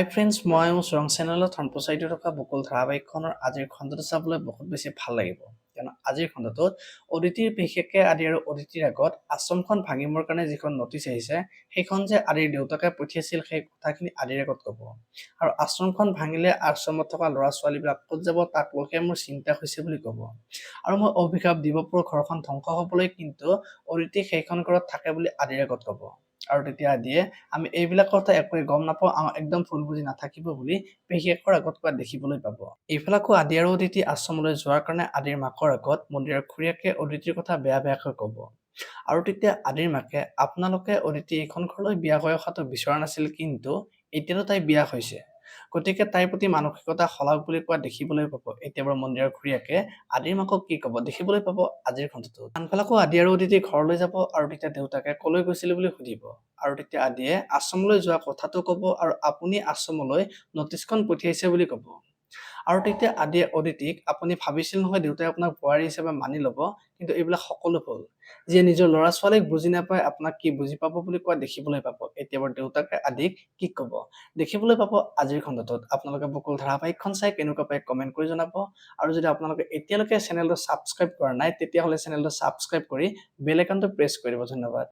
হাই friends, মই মোৰ চৰং চেনেলত সম্প্ৰচাৰিত থকা বকুল ধাৰাবাহিকখনৰ আজিৰ খণ্ডটো চাবলৈ বহুত বেছি ভাল লাগিব। কিয়নো আজিৰ খণ্ডটোত অদিতিৰ বিশেষকৈ আদি আৰু অদিতিৰ আগত আশ্ৰমখন ভাঙিবৰ কাৰণে যিখন নটিচ আহিছে, সেইখন যে আদিৰ দেউতাকে পঠিয়াইছিল সেই কথাখিনি আদিৰ আগত ক'ব। আৰু আশ্ৰমখন ভাঙিলে আশ্ৰমত থকা ল'ৰা ছোৱালীবিলাক ক'ত যাব তাক লৈহে মোৰ চিন্তা হৈছে বুলি ক'ব। আৰু মই অভিশাপ দিব পৰা ঘৰখন ধ্বংস হ'বলৈ কিন্তু অদিতি সেইখন ঘৰত থাকে বুলি আদিৰ আগত ক'ব। আৰু তেতিয়া আদিয়ে আমি এইবিলাক কথা একোৱে গম নাপাওঁ, আমাক একদম ভুল বুজি নাথাকিব বুলি পেহীয়েকৰ আগত কোৱা দেখিবলৈ পাব। এইফালেকো আদি আৰু অদিতি আশ্ৰমলৈ যোৱাৰ কাৰণে আদিৰ মাকৰ আগত মন্দিৰৰ খুৰীয়েকে অদিতিৰ কথা বেয়াকৈ ক'ব। আৰু তেতিয়া আদিৰ মাকে আপোনালোকে অদিতি এইখন ঘৰলৈ বিয়া হৈ অহাটো বিচৰা নাছিল, কিন্তু এতিয়াতো তাই বিয়া হৈছে, গতিকে তাইৰ প্ৰতি মানসিকতা সলাওক বুলি কোৱা দেখিবলৈ পাব। এতিয়া বাৰু মন্দিৰৰ খুৰীয়েকে আদিৰ মাকক কি ক'ব দেখিবলৈ পাব আজিৰ খণ্ডটোত। আনফালেকো আদি আৰু অদিতি ঘৰলৈ যাব আৰু তেতিয়া দেউতাকে কলৈ গৈছিল বুলি সুধিব। আৰু তেতিয়া আদিয়ে আশ্ৰমলৈ যোৱা কথাটো ক'ব আৰু আপুনি আশ্ৰমলৈ নটিচখন পঠিয়াইছে বুলি ক'ব। আৰু তেতিয়া আদিয়ে অদিতিক আপুনি ভাবিছিল নহয় দেউতাই আপোনাক বোৱাৰী হিচাপে মানি ল'ব, কিন্তু এইবিলাক সকলো ভুল। যিয়ে নিজৰ ল'ৰা ছোৱালীক বুজি নাপায় আপোনাক কি বুজি পাব বুলি কোৱা দেখিবলৈ পাব। এতিয়া বাৰু দেউতাকে আদিক কি ক'ব দেখিবলৈ পাব আজিৰ খণ্ডটোত। আপোনালোকে বকুল ধাৰাবাহিকখন চাই কেনেকুৱা পায় কমেণ্ট কৰি জনাব। আৰু যদি আপোনালোকে এতিয়ালৈকে চেনেলটো ছাবস্ক্ৰাইব কৰা নাই, তেতিয়াহ'লে চেনেলটো ছাবস্ক্ৰাইব কৰি বেল আইকনটো প্ৰেছ কৰি দিব। ধন্যবাদ।